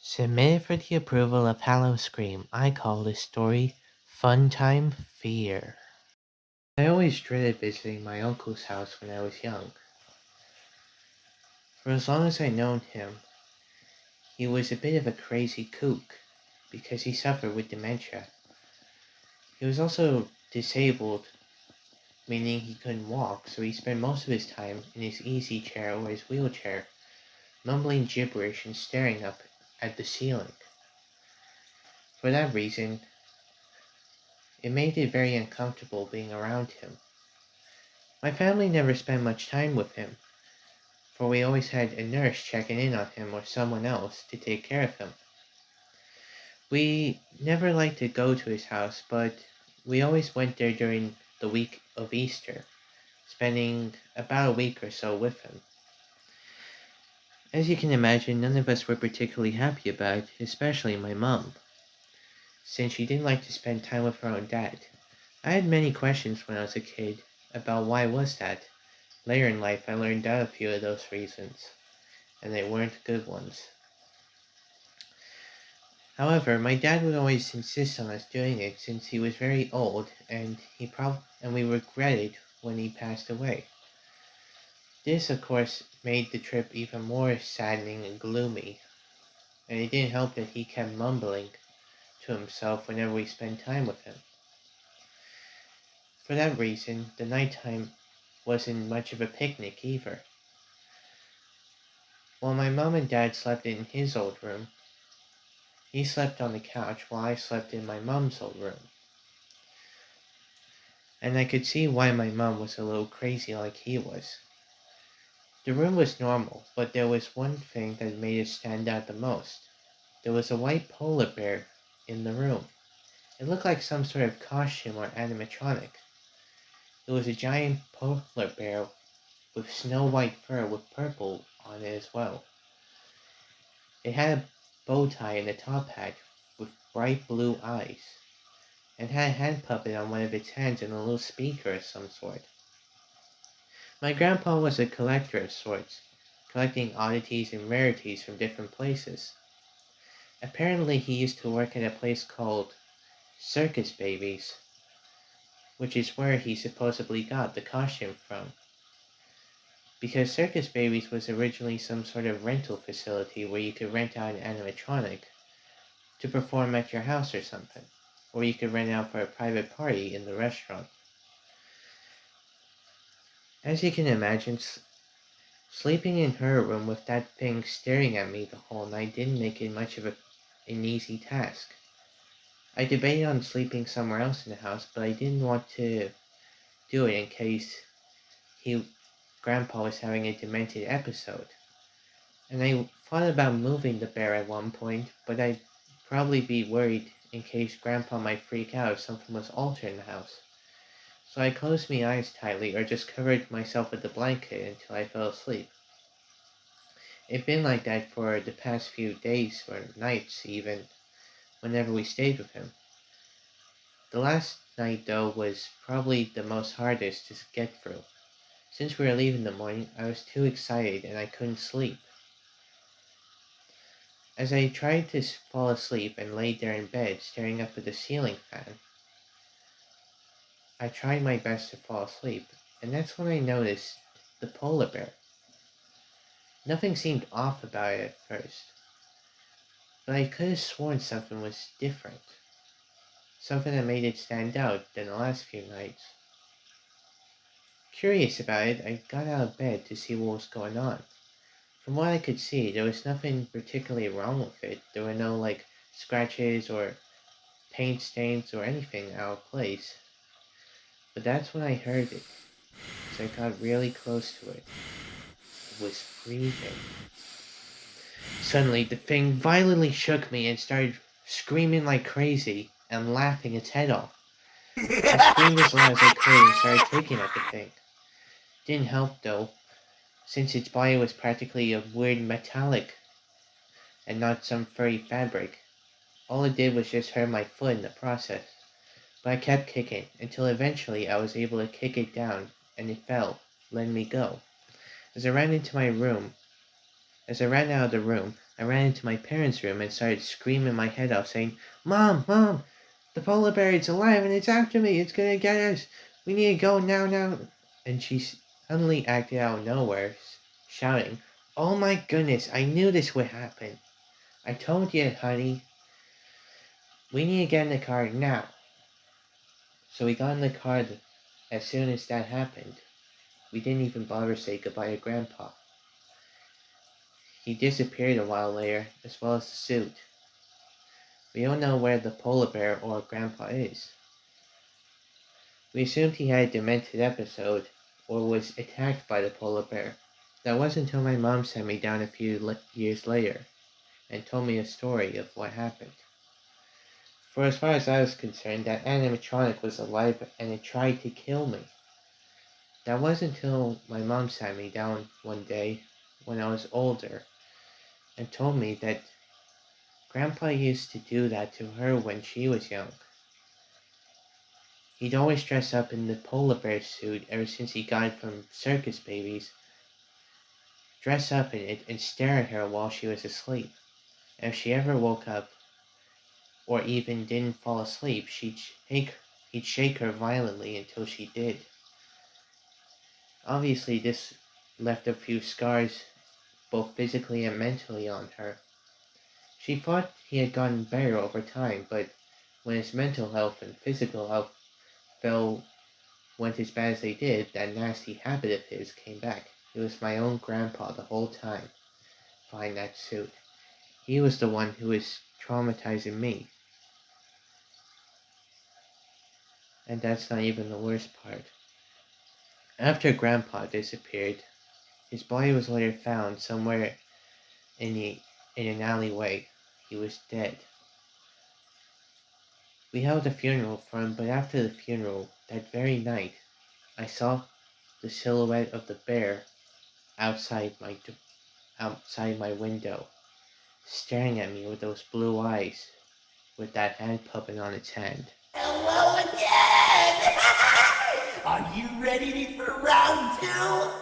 Submitted for the approval of Hallow Scream, I call this story Funtime Fear. I always dreaded visiting my uncle's house when I was young. For as long as I'd known him, he was a bit of a crazy kook because he suffered with dementia. He was also disabled, meaning he couldn't walk, so he spent most of his time in his easy chair or his wheelchair, mumbling gibberish and staring up at the ceiling. For that reason, it made it very uncomfortable being around him. My family never spent much time with him, for we always had a nurse checking in on him or someone else to take care of him. We never liked to go to his house, but we always went there during the week of Easter, spending about a week or so with him. As you can imagine, none of us were particularly happy about it, especially my mom, since she didn't like to spend time with her own dad. I had many questions when I was a kid about why was that. Later in life, I learned out a few of those reasons, and they weren't good ones. However, my dad would always insist on us doing it since he was very old and we regretted when he passed away. This, of course, made the trip even more saddening and gloomy, and it didn't help that he kept mumbling to himself whenever we spent time with him. For that reason, the nighttime wasn't much of a picnic either. While my mom and dad slept in his old room, he slept on the couch while I slept in my mom's old room. And I could see why my mom was a little crazy like he was. The room was normal, but there was one thing that made it stand out the most. There was a white polar bear in the room. It looked like some sort of costume or animatronic. It was a giant polar bear with snow white fur with purple on it as well. It had a bow tie and a top hat with bright blue eyes, and had a hand puppet on one of its hands and a little speaker of some sort. My grandpa was a collector of sorts, collecting oddities and rarities from different places. Apparently he used to work at a place called Circus Babies, which is where he supposedly got the costume from. Because Circus Babies was originally some sort of rental facility where you could rent out an animatronic to perform at your house or something, or you could rent it out for a private party in the restaurant. As you can imagine, sleeping in her room with that thing staring at me the whole night didn't make it much of an easy task. I debated on sleeping somewhere else in the house, but I didn't want to do it in case Grandpa was having a demented episode. And I thought about moving the bear at one point, but I'd probably be worried in case Grandpa might freak out if something was altered in the house. So I closed my eyes tightly or just covered myself with the blanket until I fell asleep. It'd been like that for the past few days or nights even, whenever we stayed with him. The last night though was probably the most hardest to get through. Since we were leaving in the morning, I was too excited and I couldn't sleep. As I tried to fall asleep and laid there in bed staring up at the ceiling fan, I tried my best to fall asleep, and that's when I noticed the polar bear. Nothing seemed off about it at first, but I could have sworn something was different. Something that made it stand out than the last few nights. Curious about it, I got out of bed to see what was going on. From what I could see, there was nothing particularly wrong with it. There were no, scratches or paint stains or anything out of place. But that's when I heard it, as I got really close to it. It was breathing. Suddenly, the thing violently shook me and started screaming like crazy and laughing its head off. I screamed as loud as I could and started kicking at the thing. Didn't help though, since its body was practically a weird metallic and not some furry fabric. All it did was just hurt my foot in the process. But I kept kicking until eventually I was able to kick it down and it fell, letting me go. As I ran into my room, As I ran out of the room, I ran into my parents' room and started screaming my head off, saying, "Mom, Mom, the polar bear is alive and it's after me. It's gonna get us. We need to go now, now." And she suddenly acted out of nowhere, shouting, "Oh my goodness, I knew this would happen. I told you, honey. We need to get in the car now." So we got in the car as soon as that happened. We didn't even bother to say goodbye to Grandpa. He disappeared a while later, as well as the suit. We don't know where the polar bear or Grandpa is. We assumed he had a demented episode or was attacked by the polar bear. That wasn't until my mom sat me down a few years later and told me a story of what happened. For as far as I was concerned, that animatronic was alive and it tried to kill me. That wasn't until my mom sat me down one day when I was older and told me that Grandpa used to do that to her when she was young. He'd always dress up in the polar bear suit ever since he got it from Circus Babies, dress up in it and stare at her while she was asleep. And if she ever woke up or even didn't fall asleep, he'd shake her violently until she did. Obviously, this left a few scars, both physically and mentally, on her. She thought he had gotten better over time, but when his mental health and physical health went as bad as they did, that nasty habit of his came back. It was my own grandpa the whole time, behind that suit. He was the one who was traumatizing me. And that's not even the worst part. After Grandpa disappeared, his body was later found somewhere in an alleyway. He was dead. We held a funeral for him, but after the funeral, that very night, I saw the silhouette of the bear outside my window, staring at me with those blue eyes, with that hand puppet on its hand. Hello again! Are you ready for round two?